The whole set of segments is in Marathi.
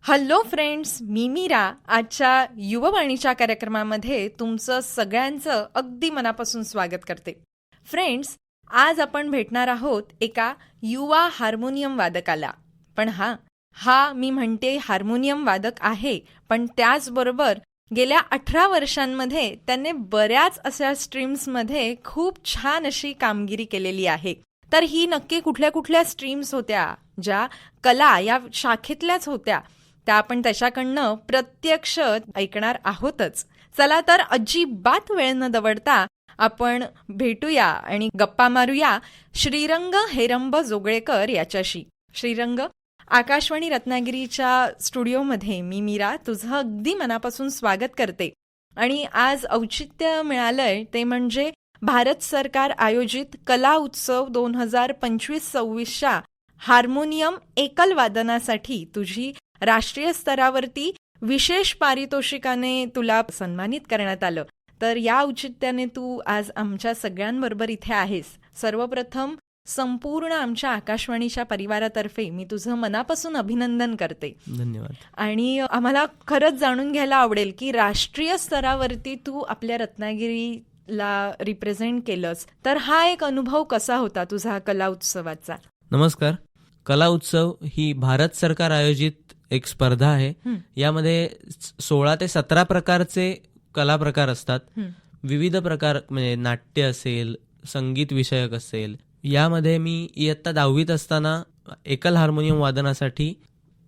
हॅलो फ्रेंड्स, मी मीरा. आजच्या युववाणीच्या कार्यक्रमामध्ये तुमचं सगळ्यांचं अगदी मनापासून स्वागत करते. फ्रेंड्स, आज आपण भेटणार आहोत एका युवा हार्मोनियम वादकाला. पण हा मी म्हणते हार्मोनियम वादक आहे, पण त्याचबरोबर गेल्या 18 वर्षांमध्ये त्याने बऱ्याच अशा स्ट्रीम्समध्ये खूप छान अशी कामगिरी केलेली आहे. तर ही नक्की कुठल्या कुठल्या स्ट्रीम्स होत्या, ज्या कला या शाखेतल्याच होत्या, त्या आपण त्याच्याकडनं प्रत्यक्ष ऐकणार आहोतच. चला तर अजिबात वेळ न दवडता आपण भेटूया आणि गप्पा मारूया श्रीरंग हेरंब जोगळेकर याच्याशी. श्रीरंग, आकाशवाणी रत्नागिरीच्या स्टुडिओमध्ये मी मीरा तुझं अगदी मनापासून स्वागत करते. आणि आज औचित्य मिळालंय ते म्हणजे भारत सरकार आयोजित कला उत्सव 2025-26च्या हार्मोनियम एकल वादनासाठी तुझी राष्ट्रीय स्तरावरती विशेष पारितोषिकाने तुला सन्मानित करण्यात आलं. तर या औचित्याने तू आज आमच्या सगळ्यांबरोबर इथे आहेस. सर्वप्रथम संपूर्ण आमच्या आकाशवाणीच्या परिवारातर्फे मी तुझं मनापासून अभिनंदन करते. धन्यवाद. आणि आम्हाला खरंच जाणून घ्यायला आवडेल की राष्ट्रीय स्तरावरती तू आपल्या रत्नागिरीला रिप्रेझेंट केलंस, तर हा एक अनुभव कसा होता तुझा कला उत्सवाचा? नमस्कार. कला उत्सव ही भारत सरकार आयोजित एक स्पर्धा आहे. यामध्ये 16 ते 17 प्रकारचे कला प्रकार असतात. विविध प्रकार म्हणजे नाट्य असेल, संगीत विषयक असेल. यामध्ये मी इयत्ता 10वीत असताना एकल हार्मोनियम वादनासाठी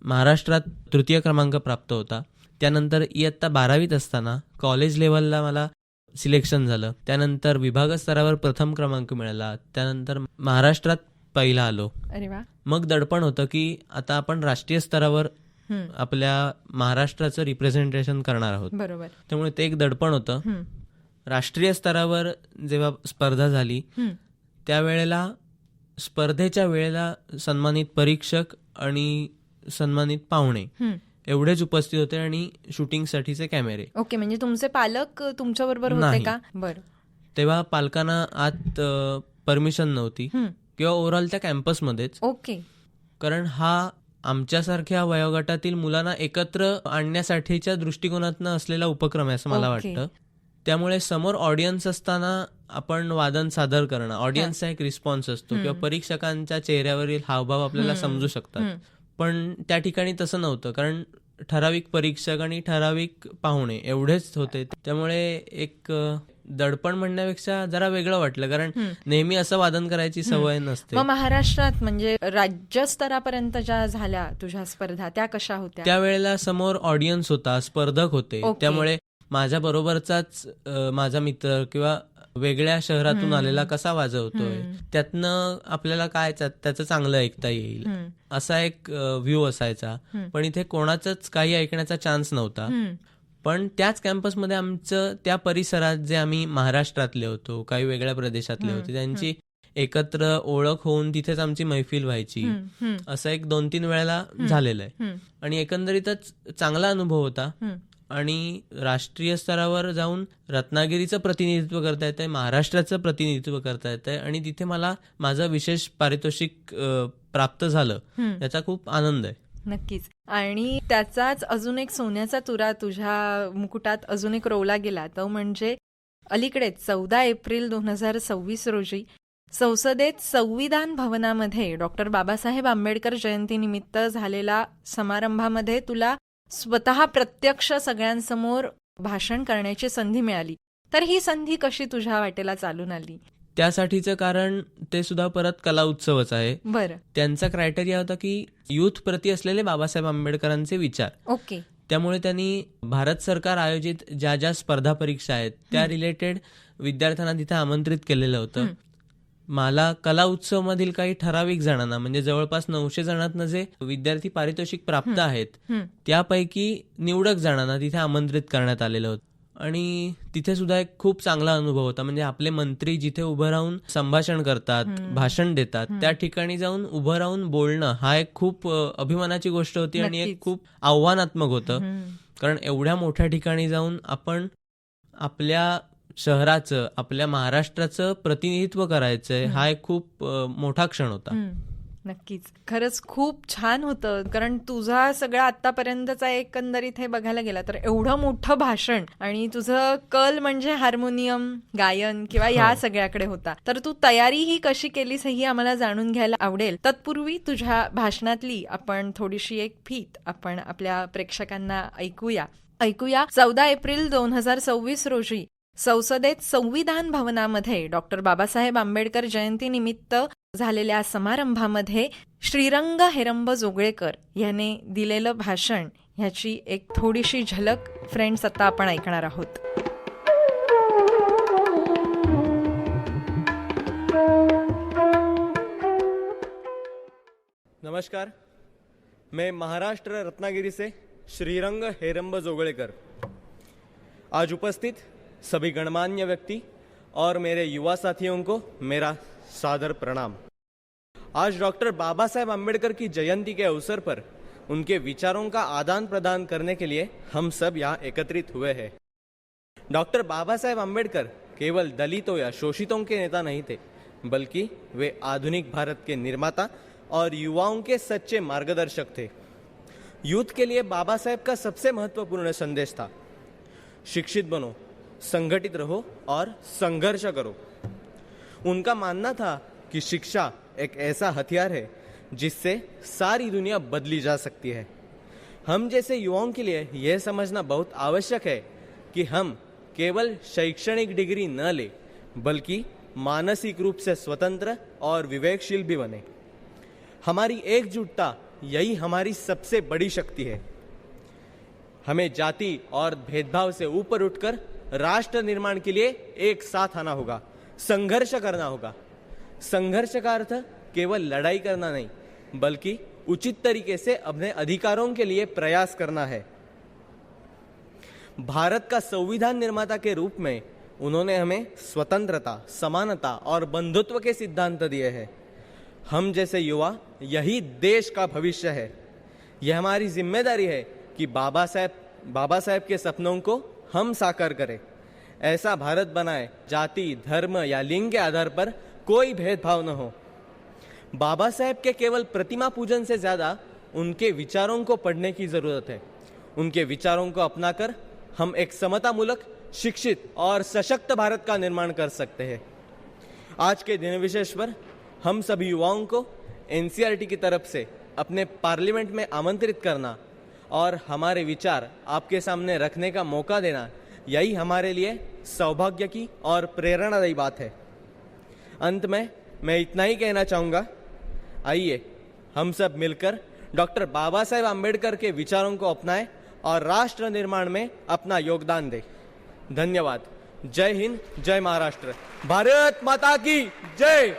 महाराष्ट्रात तृतीय क्रमांक प्राप्त होता. त्यानंतर इयत्ता 12वीत असताना कॉलेज लेव्हलला मला सिलेक्शन झालं. त्यानंतर विभाग स्तरावर प्रथम क्रमांक मिळाला. त्यानंतर महाराष्ट्रात पहिला आलो. अरे वा. मग दडपण होतं की आता आपण राष्ट्रीय स्तरावर आपल्या महाराष्ट्राचं रिप्रेझेंटेशन करणार आहोत. बरोबर. त्यामुळे ते एक दडपण होतं. राष्ट्रीय स्तरावर जेव्हा स्पर्धा झाली त्यावेळेला स्पर्धेच्या वेळेला सन्मानित परीक्षक आणि सन्मानित पाहुणे एवढेच उपस्थित होते आणि शूटिंगसाठीचे कॅमेरे. ओके, म्हणजे तुमचे पालक तुमच्या बरोबर होते का? बरं. तेव्हा पालकांना आत परमिशन नव्हती किंवा ओव्हरऑल त्या कॅम्पसमध्येच. ओके. कारण हा आमच्यासारख्या वयोगटातील मुलांना एकत्र आणण्यासाठीच्या दृष्टिकोनातनं असलेला उपक्रम आहे असं मला वाटतं. त्यामुळे समोर ऑडियन्स असताना आपण वादन सादर करणं, ऑडियन्सचा एक रिस्पॉन्स असतो किंवा परीक्षकांच्या चेहऱ्यावरील हावभाव आपल्याला समजू शकतात. पण त्या ठिकाणी तसं नव्हतं, कारण ठराविक परीक्षक आणि ठराविक पाहुणे एवढेच होते. त्यामुळे एक दडपण म्हणण्यापेक्षा जरा वेगळं वाटलं, कारण नेहमी असं वादन करायची सवय नसते. मग महाराष्ट्रात म्हणजे राज्यस्तरापर्यंत ज्या झाल्या तुझ्या स्पर्धा त्या कशा होत्या? त्यावेळेला समोर ऑडियन्स होता, स्पर्धक होते. त्यामुळे माझ्या बरोबरचाच माझा मित्र किंवा वेगळ्या शहरातून आलेला कसा वाजवतोय त्यातनं आपल्याला काय त्याचं चांगलं ऐकता येईल असा एक व्ह्यू असायचा. पण इथे कोणाचंच काही ऐकण्याचा चान्स नव्हता. पण त्याच कॅम्पसमध्ये आमचं त्या परिसरात जे आम्ही महाराष्ट्रातले होतो, काही वेगळ्या प्रदेशातले होते, त्यांची एकत्र ओळख होऊन तिथेच आमची मैफिल व्हायची. असं एक 2-3 वेळेला झालेलं आहे. आणि एकंदरीतच चांगला अनुभव होता. आणि राष्ट्रीय स्तरावर जाऊन रत्नागिरीचं प्रतिनिधित्व करता येतंय, महाराष्ट्राचं प्रतिनिधित्व करता येतंय आणि तिथे मला माझं विशेष पारितोषिक प्राप्त झालं, याचा खूप आनंद आहे. नक्कीच. आणि त्याचाच अजून एक सोन्याचा तुरा तुझ्या मुकुटात अजून एक रोवला गेला, तो म्हणजे अलीकडेच 14 एप्रिल 2026 रोजी संसदेत संविधान भवनामध्ये डॉक्टर बाबासाहेब आंबेडकर जयंतीनिमित्त झालेल्या समारंभामध्ये तुला स्वतः प्रत्यक्ष सगळ्यांसमोर भाषण करण्याची संधी मिळाली. तर ही संधी कशी तुझ्या वाटेला चालून आली? त्यासाठीचं कारण ते सुद्धा परत कला उत्सवच आहे. बरं. त्यांचा क्रायटेरिया होता की युथ प्रती असलेले बाबासाहेब आंबेडकरांचे विचार. ओके. त्यामुळे त्यांनी भारत सरकार आयोजित ज्या ज्या स्पर्धा परीक्षा आहेत त्या रिलेटेड विद्यार्थ्यांना तिथे आमंत्रित केलेलं होतं. मला कला उत्सव मधील काही ठराविक जणांना, म्हणजे जवळपास 900 जणांना जे विद्यार्थी पारितोषिक प्राप्त आहेत त्यापैकी निवडक जणांना तिथे आमंत्रित करण्यात आलेलं होतं. आणि तिथे सुद्धा एक खूप चांगला अनुभव होता. म्हणजे आपले मंत्री जिथे उभं राहून संभाषण करतात, भाषण देतात, त्या ठिकाणी जाऊन उभं राहून बोलणं हा एक खूप अभिमानाची गोष्ट होती आणि एक खूप आव्हानात्मक होतं. कारण एवढ्या मोठ्या ठिकाणी जाऊन आपण आपल्या शहराचं, आपल्या महाराष्ट्राचं प्रतिनिधित्व करायचंय, हा एक खूप मोठा क्षण होता. नक्कीच. खरंच खूप छान होतं, कारण तुझा सगळा आतापर्यंतचा एकंदरीत हे बघायला गेला तर एवढं मोठं भाषण आणि तुझं कल म्हणजे हार्मोनियम, गायन किंवा ह्या सगळ्याकडे होता. तर तू तयारी ही कशी केलीस हेही आम्हाला जाणून घ्यायला आवडेल. तत्पूर्वी तुझ्या भाषणातली आपण थोडीशी एक फीत आपण आपल्या प्रेक्षकांना ऐकूया. 14 एप्रिल 2026 रोजी संसदेत संविधान भवनामध्ये डॉक्टर बाबासाहेब आंबेडकर जयंतीनिमित्त झालेल्या समारंभामध्ये श्रीरंग हेरंब जोगळेकर याने दिलेलं भाषण ह्याची एक थोडीशी झलक फ्रेंड्स आता आपण ऐकणार आहोत. नमस्कार, मैं महाराष्ट्र रत्नागिरी से श्रीरंग हेरंब जोगड़ेकर आज उपस्थित सभी गणमान्य व्यक्ति और मेरे युवा साथियों को मेरा सादर प्रणाम. आज डॉक्टर बाबा साहेब आम्बेडकर की जयंती के अवसर पर उनके विचारों का आदान प्रदान करने के लिए हम सब यहाँ एकत्रित हुए हैं. डॉक्टर बाबा साहेब आम्बेडकर केवल दलितों या शोषितों के नेता नहीं थे, बल्कि वे आधुनिक भारत के निर्माता और युवाओं के सच्चे मार्गदर्शक थे. यूथ के लिए बाबा साहेब का सबसे महत्वपूर्ण संदेश था, शिक्षित बनो, संगठित रहो और संघर्ष करो. उनका मानना था कि शिक्षा एक ऐसा हथियार है जिससे सारी दुनिया बदली जा सकती है. हम जैसे युवाओं के लिए यह समझना बहुत आवश्यक है कि हम केवल शैक्षणिक डिग्री न ले, बल्कि मानसिक रूप से स्वतंत्र और विवेकशील भी बने. हमारी एकजुटता यही हमारी सबसे बड़ी शक्ति है. हमें जाति और भेदभाव से ऊपर उठकर राष्ट्र निर्माण के लिए एक साथ आना होगा, संघर्ष करना होगा. संघर्ष का अर्थ केवल लड़ाई करना नहीं, बल्कि उचित तरीके से अपने अधिकारों के लिए प्रयास करना है. भारत का संविधान निर्माता के रूप में उन्होंने हमें स्वतंत्रता, समानता और बंधुत्व के सिद्धांत दिए हैं. हम जैसे युवा यही देश का भविष्य है. यह हमारी जिम्मेदारी है कि बाबा साहेब के सपनों को हम साकार करें. ऐसा भारत बनाए जाति, धर्म या लिंग के आधार पर कोई भेदभाव न हो. बाबा साहेब के केवल प्रतिमा पूजन से ज्यादा उनके विचारों को पढ़ने की जरूरत है. उनके विचारों को अपनाकर हम एक समतामूलक, शिक्षित और सशक्त भारत का निर्माण कर सकते हैं. आज के दिन विशेष पर हम सभी युवाओं को एनसीईआरटी की तरफ से अपने पार्लियामेंट में आमंत्रित करना और हमारे विचार आपके सामने रखने का मौका देना, यही हमारे लिए सौभाग्य की और प्रेरणादायी बात है. अंत में मैं इतना ही कहना चाहूँगा, आइए हम सब मिलकर डॉक्टर बाबा साहेब आम्बेडकर के विचारों को अपनाएं और राष्ट्र निर्माण में अपना योगदान दें. धन्यवाद. जय हिंद, जय महाराष्ट्र. भारत माता की जय.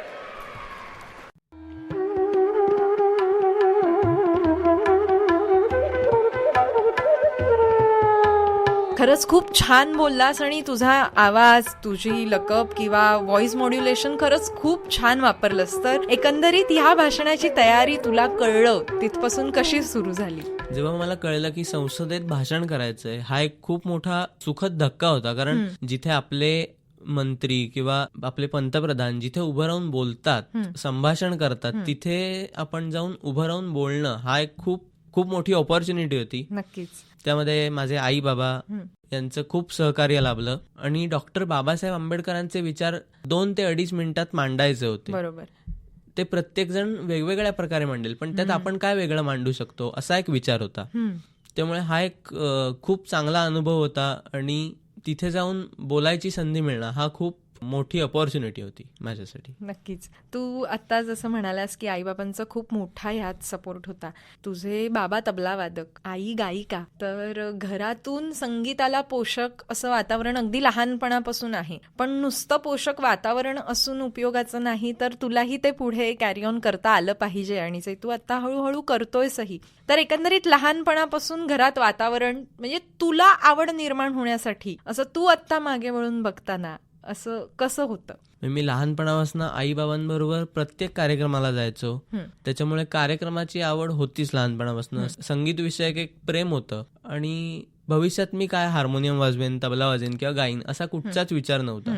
खरंच खूप छान बोललास आणि तुझा आवाज, तुझी लकप किंवा व्हॉइस मॉड्युलेशन खरंच खूप छान वापरलंस. तर एकंदरीत ह्या भाषणाची तयारी तुला कळलं तिथपासून कशी सुरू झाली? जेव्हा मला कळलं की संसदेत भाषण करायचंय, हा एक खूप मोठा सुखद धक्का होता. कारण जिथे आपले मंत्री किंवा आपले पंतप्रधान जिथे उभं राहून बोलतात, संभाषण करतात, तिथे आपण जाऊन उभं राहून बोलणं हा एक खूप खूप मोठी ऑपॉर्च्युनिटी होती. नक्कीच. त्यामध्ये माझे आई बाबा यांचं खूप सहकार्य लाभलं आणि डॉक्टर बाबासाहेब आंबेडकरांचे विचार 2 ते 2.5 मिनिटात मांडायचे होते. बरोबर. ते प्रत्येक जण वेगवेगळ्या प्रकारे मांडेल, पण त्यात आपण काय वेगळं मांडू शकतो असा एक विचार होता. त्यामुळे हा एक खूप चांगला अनुभव होता आणि तिथे जाऊन बोलायची संधी मिळणं हा खूप मोठी अपॉर्च्युनिटी होती माझ्यासाठी. नक्कीच. तू आता जसं म्हणालास की आईबाबांचा खूप मोठा ह्यात सपोर्ट होता. तुझे बाबा तबलावादक, आई गायिका, तर घरातून संगीताला पोषक असं वातावरण अगदी लहानपणापासून आहे. पण नुसतं पोषक वातावरण असून उपयोगाचं नाही, तर तुलाही ते पुढे कॅरी ऑन करता आलं पाहिजे आणि जे तू आता हळूहळू करतोयसही. तर एकंदरीत लहानपणापासून घरात वातावरण म्हणजे तुला आवड निर्माण होण्यासाठी असं तू आत्ता मागे वळून बघताना असं कसं होतं? मी लहानपणापासून आई बाबांबरोबर प्रत्येक कार्यक्रमाला जायचो. त्याच्यामुळे कार्यक्रमाची आवड होतीच लहानपणापासून. संगीत विषयक एक प्रेम होतं आणि भविष्यात मी काय हार्मोनियम वाजवेन, तबला वाजवेन किंवा गाईन असा कुठचाच विचार नव्हता.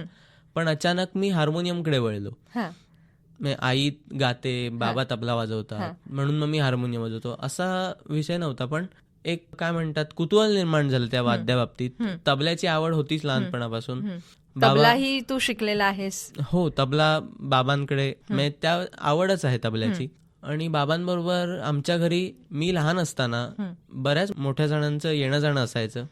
पण अचानक मी हार्मोनियमकडे वळलो आई गाते, बाबा तबला वाजवतात म्हणून मग मी हार्मोनियम वाजवतो असा विषय नव्हता. पण एक काय म्हणतात कुतूहल निर्माण झालं त्या वाद्याबाबतीत. तबल्याची आवड होतीच लहानपणापासून. तबलाही तू शिकलेला आहेस? हो, तबला बाबांकडे, म्हणजे त्या आवडच आहे तबल्याची. आणि बाबांबरोबर आमच्या घरी मी लहान असताना बऱ्याच मोठ्या जणांचं येणं जाणं असायचं.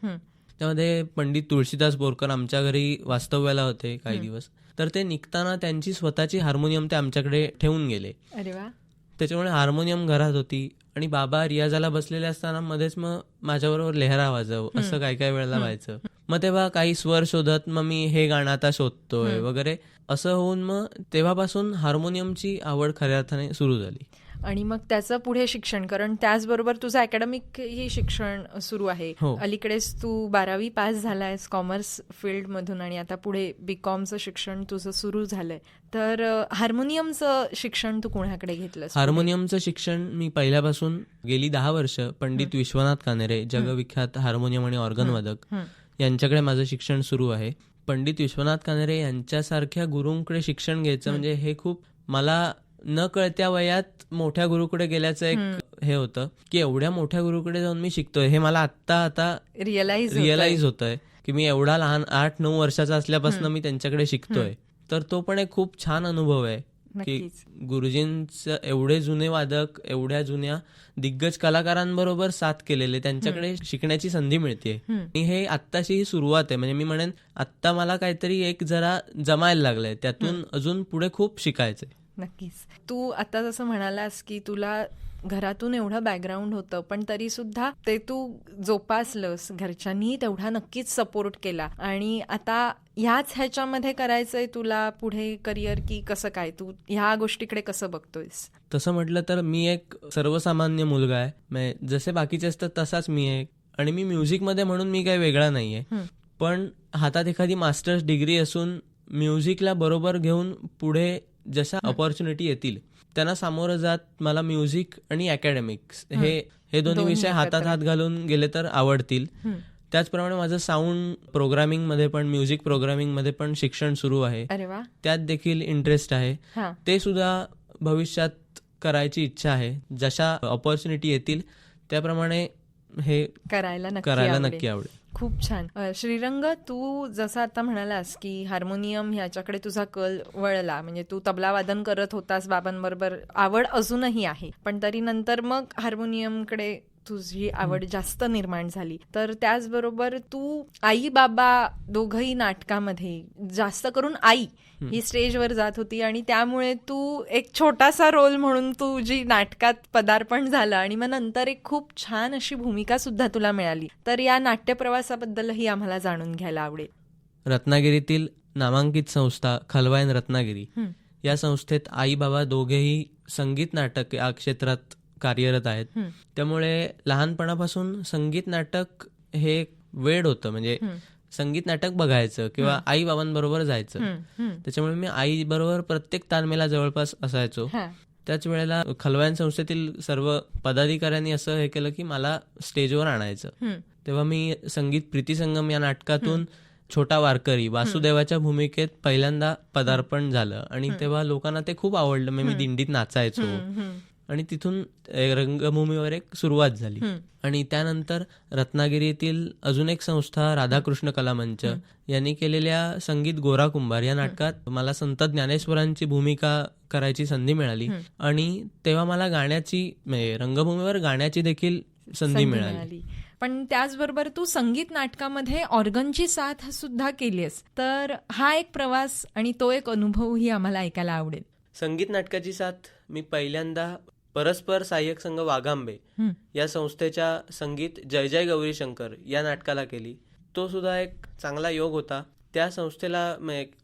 त्यामध्ये पंडित तुळशीदास बोरकर आमच्या घरी वास्तव्याला होते काही दिवस. तर ते निघताना त्यांची स्वतःची हार्मोनियम ते आमच्याकडे ठेवून गेले. अरे वा. त्याच्यामुळे हार्मोनियम घरात होती आणि बाबा रियाजाला बसलेले असताना मध्येच मग माझ्याबरोबर लेहरा वाजव असं काही काही वेळेला व्हायचं. मग तेव्हा काही स्वर शोधत मग मी हे गाणं आता शोधतोय वगैरे असं होऊन मग तेव्हापासून हार्मोनियमची आवड खऱ्या अर्थाने सुरू झाली. आणि मग त्याचं पुढे शिक्षण, कारण त्याचबरोबर तुझं अकॅडमिक ही शिक्षण सुरू आहे. अलीकडेच तू 12वी पास झालायस कॉमर्स फील्ड मधून आणि आता पुढे बीकॉमचं शिक्षण तुझं सुरू झालंय. तर हार्मोनियमचं शिक्षण तू कोणाकडे घेतलंस? हार्मोनियमचं शिक्षण मी पहिल्यापासून गेली 10 वर्ष पंडित विश्वनाथ कानेरे, जगविख्यात हार्मोनियम आणि ऑर्गन वादक, यांच्याकडे माझं शिक्षण सुरू आहे. पंडित विश्वनाथ कानेरे यांच्यासारख्या गुरूंकडे शिक्षण घ्यायचं म्हणजे हे खूप, मला न कळत्या वयात मोठ्या गुरुकडे गेल्याचं एक हे होतं की एवढ्या मोठ्या गुरुकडे जाऊन मी शिकतोय हे मला आता रिअलाइज होतंय की मी एवढा लहान 8-9 वर्षाचा असल्यापासून मी त्यांच्याकडे शिकतोय. तर तो पण एक खूप छान अनुभव आहे की गुरुजींचं एवढे जुने वादक, एवढ्या जुन्या दिग्गज कलाकारांबरोबर साथ केलेले, त्यांच्याकडे शिकण्याची संधी मिळते. आणि हे आत्ताशी सुरुवात आहे. म्हणजे मी म्हणेन आत्ता मला काहीतरी एक जरा जमायला लागलंय, त्यातून अजून पुढे खूप शिकायचंय. नक्कीच. तू आता जसं म्हणालास की तुला घरातून एवढं बॅकग्राऊंड होतं पण तरी सुद्धा ते तू जोपासलंस, घरच्यांनी तेवढा नक्कीच सपोर्ट केला. आणि आता ह्याच ह्याच्यामध्ये करायचंय तुला पुढे करिअर, की कसं काय, तू ह्या गोष्टीकडे कसं बघतोयस? तसं म्हटलं तर मी एक सर्वसामान्य मुलगा आहे, म्हणजे जसे बाकीचे असतात तसाच मी आहे. आणि मी म्युझिकमध्ये म्हणून मी काही वेगळा नाहीये. पण हातात एखादी मास्टर्स डिग्री असून म्युझिकला बरोबर घेऊन पुढे जशा ऑपॉर्च्युनिटी येतील त्यांना सामोरं जात मला म्युझिक आणि अकॅडमिक्स हे दोन्ही विषय हातात हात घालून गेले तर आवडतील. त्याचप्रमाणे माझं साऊंड प्रोग्रामिंगमध्ये पण, म्युझिक प्रोग्रामिंगमध्ये पण शिक्षण सुरू आहे. त्यात देखील इंटरेस्ट आहे. ते सुद्धा भविष्यात करायची इच्छा आहे. जशा ऑपॉर्च्युनिटी येतील त्याप्रमाणे हे करायला नक्की आवडेल. खूप छान. श्रीरंग, तू जसं आता म्हणालास की हार्मोनियम ह्याच्याकडे तुझा कल वळला, म्हणजे तू तबला वादन करत होतास बाबांबरोबर, आवड अजूनही आहे, पण तरी नंतर मग हार्मोनियमकडे तुझी आवड जास्त निर्माण झाली. तर त्याचबरोबर तू आई बाबा दोघंही नाटकामध्ये, जास्त करून आई ही स्टेजवर जात होती आणि त्यामुळे तू एक छोटासा रोल म्हणून तुझी नाटकात पदार्पण झालं आणि मग नंतर एक खूप छान अशी भूमिका सुद्धा तुला मिळाली. तर या नाट्यप्रवासाबद्दलही आम्हाला जाणून घ्यायला आवडेल. रत्नागिरीतील नामांकित संस्था खलवायन रत्नागिरी या संस्थेत आई बाबा दोघेही संगीत नाटक या क्षेत्रात कार्यरत आहेत. त्यामुळे लहानपणापासून संगीत नाटक हे वेड होतं, म्हणजे संगीत नाटक बघायचं किंवा आई बाबांबरोबर जायचं. त्याच्यामुळे मी आई बरोबर प्रत्येक तालमेला जवळपास असायचो. त्याच वेळेला खलवायन संस्थेतील सर्व पदाधिकाऱ्यांनी असं हे केलं की मला स्टेजवर आणायचं. तेव्हा मी संगीत प्रीतिसंगम या नाटकातून छोटा वारकरी वासुदेवाच्या भूमिकेत पहिल्यांदा पदार्पण झालं आणि तेव्हा लोकांना ते खूप आवडलं. मी दिंडीत नाचायचो आणि तिथून रंगभूमीवर एक सुरुवात झाली. आणि त्यानंतर रत्नागिरीतील अजून एक संस्था राधाकृष्ण कलामंच यांनी केलेल्या संगीत गोरा कुंभार या नाटकात मला संत ज्ञानेश्वरांची भूमिका करायची संधी मिळाली. आणि तेव्हा मला गाण्याची, रंगभूमीवर गाण्याची देखील संधी मिळाली. पण त्याचबरोबर तू संगीत नाटकामध्ये ऑर्गनची साथ सुद्धा केलीस, तर हा एक प्रवास आणि तो एक अनुभवही आम्हाला ऐकायला आवडेल. संगीत नाटकाची साथ मी पहिल्यांदा परस्पर सहाय्यक संघ वाघांबे या संस्थेच्या संगीत जय जय गौरी शंकर या नाटकाला केली. तो सुद्धा एक चांगला योग होता. त्या संस्थेला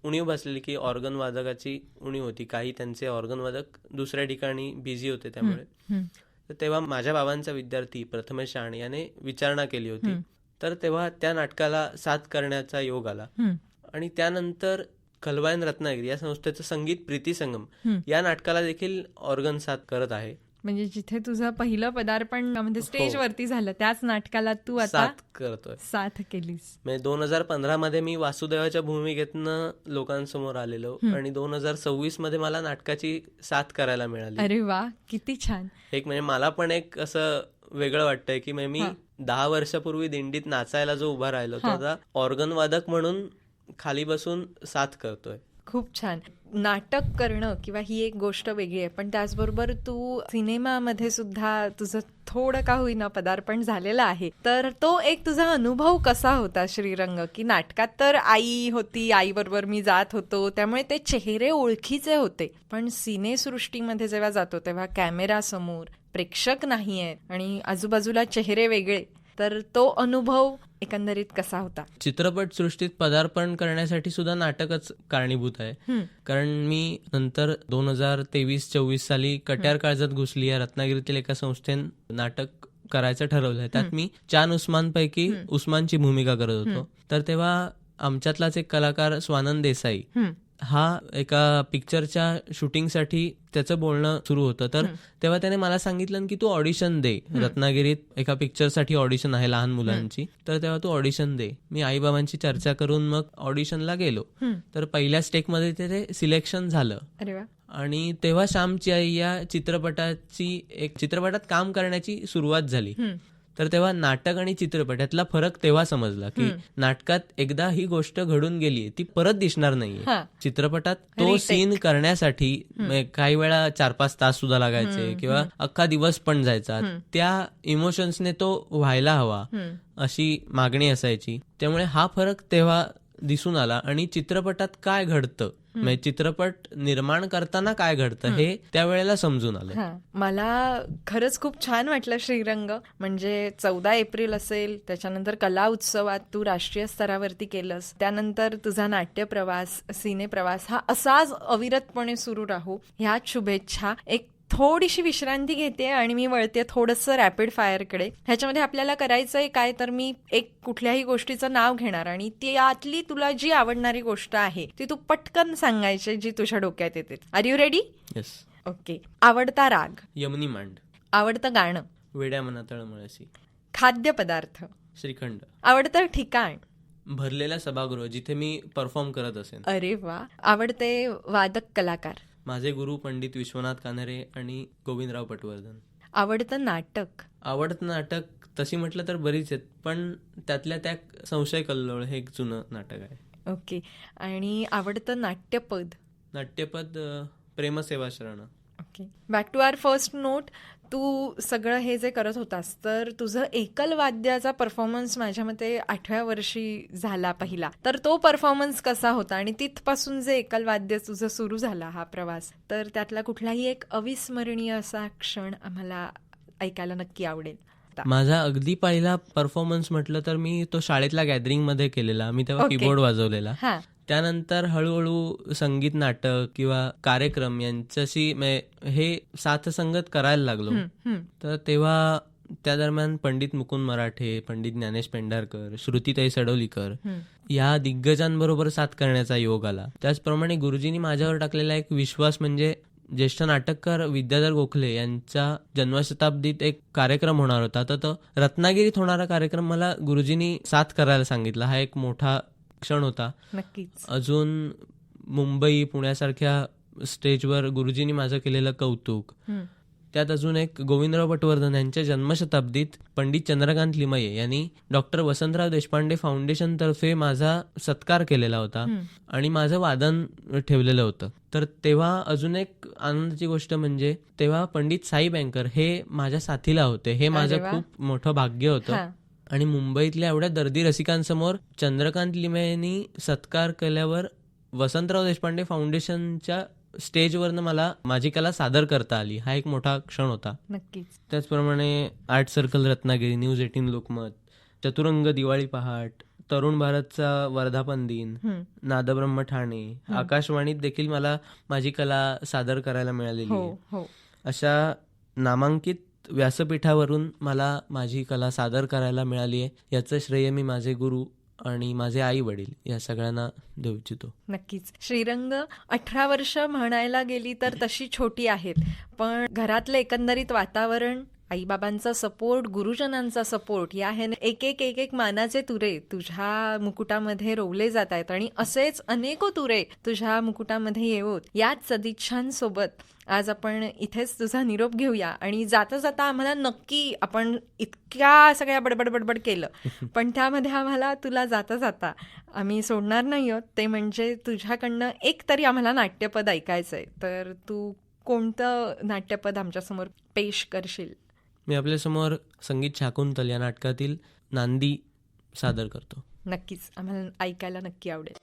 उणीव बसलेली की ऑर्गन वादकाची उणीव होती. काही त्यांचे ऑर्गन वादक दुसऱ्या ठिकाणी बिझी होते. त्यामुळे तर तेव्हा माझ्या बाबांचा विद्यार्थी प्रथमेश शाण याने विचारणा केली होती. तर तेव्हा त्या नाटकाला साथ करण्याचा योग आला. आणि त्यानंतर खलवायन रत्नागिरी या संस्थेचं संगीत प्रीतिसंगम या नाटकाला देखील ऑर्गन साथ करत आहे. म्हणजे जिथे तुझं पहिलं पदार्पण म्हणजे स्टेजवरती झालं त्याच नाटकाला तू आता साथ करतोय. साथ केलीस. म्हणजे 2015 मध्ये मी वासुदेवाच्या भूमिकेतनं लोकांसमोर आलेलो आणि 2026 मध्ये मला नाटकाची साथ करायला मिळाली. अरे वा, किती छान. एक म्हणजे मला पण एक असं वेगळं वाटतंय की म्हणजे मी 10 वर्षापूर्वी दिंडीत नाचायला जो उभा राहिलो तो आता ऑर्गन वादक म्हणून खाली बसून साथ करतोय. खूप छान. नाटक करणं किंवा ही एक गोष्ट वेगळी आहे, पण त्याचबरोबर तू सिनेमामध्ये सुद्धा तुझं थोडं का होईना पदार्पण झालेलं आहे. तर तो एक तुझा अनुभव कसा होता श्रीरंग, की नाटकात तर आई होती, आईबरोबर मी जात होतो, त्यामुळे ते चेहरे ओळखीचे होते, पण सिनेसृष्टीमध्ये जेव्हा जातो तेव्हा कॅमेरा समोर प्रेक्षक नाही आहेत आणि आजूबाजूला चेहरे वेगळे, तर तो अनुभव एकंदरीत कसा होता? चित्रपट सृष्टीत पदार्पण करण्यासाठी सुद्धा नाटकच कारणीभूत आहे. कारण मी नंतर 2023-24 साली कट्यार काळजात घुसली या रत्नागिरीतील एका संस्थेन नाटक करायचं ठरवलंय. त्यात मी चान उस्मानपैकी उस्मानची भूमिका करत होतो. तर तेव्हा आमच्यातलाच एक कलाकार स्वानंद देसाई हा एका पिक्चरच्या शूटिंगसाठी त्याचं बोलणं सुरू होतं. तर तेव्हा त्याने मला सांगितलं की तू ऑडिशन दे, रत्नागिरीत एका पिक्चरसाठी ऑडिशन आहे लहान मुलांची, तर तेव्हा तू ऑडिशन दे. मी आईबाबांची चर्चा करून मग ऑडिशनला गेलो. तर पहिल्या स्टेकमध्ये ते सिलेक्शन झालं. अरे वा. आणि तेव्हा श्यामची आई या चित्रपटात काम करण्याची सुरुवात झाली. तर तेव्हा नाटक आणि चित्रपट यातला फरक तेव्हा समजला की नाटकात एकदा ही गोष्ट घडून गेली ती परत दिसणार नाहीये. चित्रपटात तो सीन करण्यासाठी काही वेळा 4-5 तास सुद्धा लागायचे किंवा अख्खा दिवस पण जायचा. त्या इमोशन्सने तो व्हायला हवा अशी मागणी असायची. त्यामुळे हा फरक तेव्हा दिसून आला. आणि चित्रपटात काय घडतं, म्हणजे चित्रपट निर्माण करताना काय घडतं हे त्यावेळेला समजून आलं. मला खरंच खूप छान वाटलं श्रीरंग. म्हणजे 14 एप्रिल असेल, त्याच्यानंतर कला उत्सवात तू राष्ट्रीय स्तरावरती केलंस, त्यानंतर तुझा नाट्यप्रवास, सिनेप्रवास हा असाच अविरतपणे सुरू राहू ह्याच शुभेच्छा. एक थोडीशी विश्रांती घेते आणि मी वळते थोडंसं रॅपिड फायरकडे. ह्याच्यामध्ये आपल्याला करायचंय काय, तर मी एक कुठल्याही गोष्टीचं नाव घेणार आणि त्यातली तुला जी आवडणारी गोष्ट आहे ती तू पटकन सांगायची जी तुझ्या डोक्यात येते. Are you ready? Yes. Okay. आवडता राग? यमनी मांड. आवडतं गाणं? वेड्या मना तळमळसी. खाद्यपदार्थ? श्रीखंड. आवडतं ठिकाण? भरलेला सभागृह जिथे मी परफॉर्म करत असेन. अरे वा. आवडते वादक कलाकार? माझे गुरु पंडित विश्वनाथ कानरे आणि गोविंदराव पटवर्धन. आवडतं नाटक? आवडतं नाटक तशी म्हटलं तर बरीच आहेत, पण त्यातल्या त्या संशय कल्लोळ हे एक जुनं नाटक आहे. ओके. आणि आवडतं नाट्यपद? नाट्यपद प्रेमसेवा शरण. Okay. Back to our first note. तू सगळं हे जे करत होतास तर तुझं एकल वाद्याचा परफॉर्मन्स माझ्या मते 8व्या वर्षी झाला पहिला, तर तो परफॉर्मन्स कसा होता आणि तिथपासून जे एकल वाद्य तुझं सुरू झाला हा प्रवास, तर त्यातला कुठलाही एक अविस्मरणीय असा क्षण आम्हाला ऐकायला नक्की आवडेल. माझा अगदी पहिला परफॉर्मन्स म्हटलं तर मी तो शाळेतल्या गॅदरिंग मध्ये केलेला. मी तेव्हा कीबोर्ड वाजवलेला. त्यानंतर हळूहळू संगीत नाटक किंवा कार्यक्रम यांच्याशी हे साथसंगत करायला लागलो. तर तेव्हा त्या दरम्यान पंडित मुकुंद मराठे, पंडित ज्ञानेश पेंढारकर, श्रुतीताई सडोलीकर या दिग्गजांबरोबर साथ करण्याचा योग आला. त्याचप्रमाणे गुरुजींनी माझ्यावर टाकलेला एक विश्वास म्हणजे ज्येष्ठ नाटककार विद्याधर गोखले यांच्या जन्मशताब्दीत एक कार्यक्रम होणार होता. तर तो रत्नागिरीत होणारा कार्यक्रम मला गुरुजींनी साथ करायला सांगितला. हा एक मोठा क्षण होता. नक्कीच. अजून मुंबई, पुण्यासारख्या स्टेजवर गुरुजींनी माझं केलेलं कौतुक. त्यात अजून एक गोविंदराव पटवर्धन यांच्या जन्मशताब्दीत पंडित चंद्रकांत लिमये यांनी डॉक्टर वसंतराव देशपांडे फाउंडेशन तर्फे माझा सत्कार केलेला होता आणि माझं वादन ठेवलेलं होतं. तर तेव्हा अजून एक आनंदाची गोष्ट म्हणजे तेव्हा पंडित साई बँकर हे माझ्या साथीला होते. हे माझं खूप मोठं भाग्य होतं. आणि मुंबईतल्या एवढ्या दर्दी रसिकांसमोर चंद्रकांत लिमये यांनी सत्कार केल्यावर वसंतराव देशपांडे फाउंडेशनच्या स्टेजवरनं मला माझी कला सादर करता आली. हा एक मोठा क्षण होता. नक्कीच. त्याचप्रमाणे art circle Ratnagiri, news 18 Lokmat, Chaturang Diwali पहाट, तरुण भारतचा वर्धापन दिन, नादब्रह्म ठाणे, आकाशवाणीत देखील मला माझी कला सादर करायला मिळालेली आहे. अशा नामांकित व्यासपीठावरून मला माझी कला सादर करायला मिळाली आहे. याचं श्रेय मी माझे गुरु आणि माझे आई वडील या सगळ्यांना देऊ इच्छितो. नक्कीच. श्रीरंग 18 वर्ष म्हणायला गेली तर तशी छोटी आहेत, पण घरातलं एकंदरीत वातावरण, आईबाबांचा सपोर्ट, गुरुजनांचा सपोर्ट या ह्याने एक एक एक एक मानाचे तुरे तुझ्या मुकुटामध्ये रोवले जात आहेत आणि असेच अनेको तुरे तुझ्या मुकुटामध्ये येवोत याच सदिच्छांसोबत आज आपण इथेच तुझा निरोप घेऊया. आणि जाता जाता आम्हाला नक्की, आपण इतक्या सगळ्या बडबड बडबड केलं पण त्यामध्ये आम्हाला तुला जाता जाता आम्ही सोडणार नाही आहोत, ते म्हणजे तुझ्याकडनं एक तरी आम्हाला नाट्यपद ऐकायचं आहे. तर तू कोणतं नाट्यपद आमच्यासमोर पेश करशील? मी आपल्यासमोर संगीत शाकुंतल या नाटकातील नांदी सादर करतो. नक्कीच, आम्हाला ऐकायला नक्की आवडेल.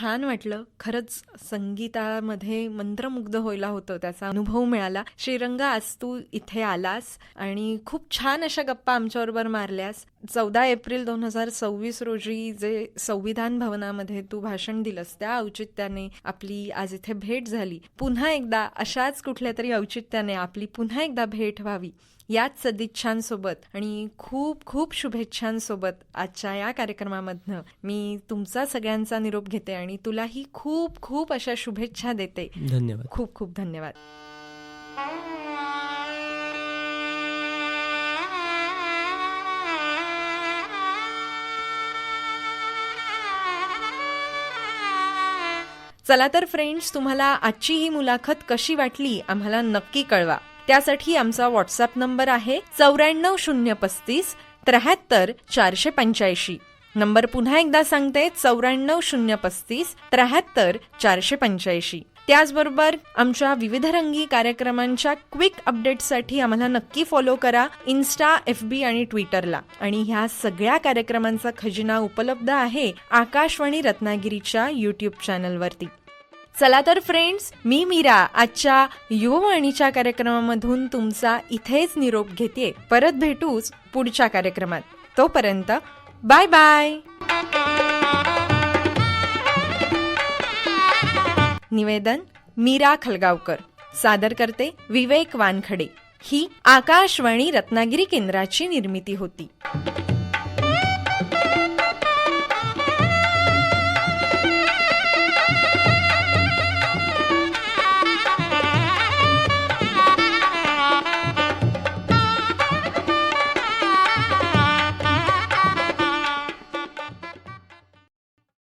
छान वाटलं. खरंच संगीतामध्ये मंत्रमुग्ध व्हायला होतं, त्याचा अनुभव मिळाला. श्रीरंग, आज तू इथे आलास आणि खूप छान अशा गप्पा आमच्याबरोबर मारल्यास. 14 एप्रिल 2026 रोजी जे संविधान भवनामध्ये तू भाषण दिलंस, त्या औचित्याने आपली आज इथे भेट झाली. पुन्हा एकदा अशाच कुठल्या तरी औचित्याने आपली पुन्हा एकदा भेट व्हावी, याच सदिच्छांसोबत आणि खूप खूप शुभेच्छांसोबत आजच्या या कार्यक्रमामधनं मी तुमचा सगळ्यांचा निरोप घेते आणि तुलाही खूप खूप अशा शुभेच्छा देते. धन्यवाद. खूप खूप धन्यवाद. चला तर फ्रेंड्स, तुम्हाला आजची ही मुलाखत कशी वाटली आम्हाला नक्की कळवा. त्यासाठी आमचा व्हॉट्सअप नंबर आहे 94 035 73 485. नंबर पुन्हा एकदा सांगते, 94 035 73 485. त्याचबरोबर आमच्या विविधरंगी कार्यक्रमांच्या क्विक अपडेट्ससाठी आम्हाला नक्की फॉलो करा इन्स्टा, FB आणि ट्विटरला. आणि ह्या सगळ्या कार्यक्रमांचा खजिना उपलब्ध आहे आकाशवाणी रत्नागिरीच्या YouTube चॅनलवरती. चला तर फ्रेंड्स, मी मीरा आजच्या युववाणीच्या कार्यक्रमामधून तुमचा इथेच निरोप घेते. परत भेटूच पुढच्या कार्यक्रमात. तोपर्यंत बाय बाय. निवेदन मीरा खलगावकर. सादर करते विवेक वानखडे. ही आकाशवाणी रत्नागिरी केंद्राची निर्मिती होती.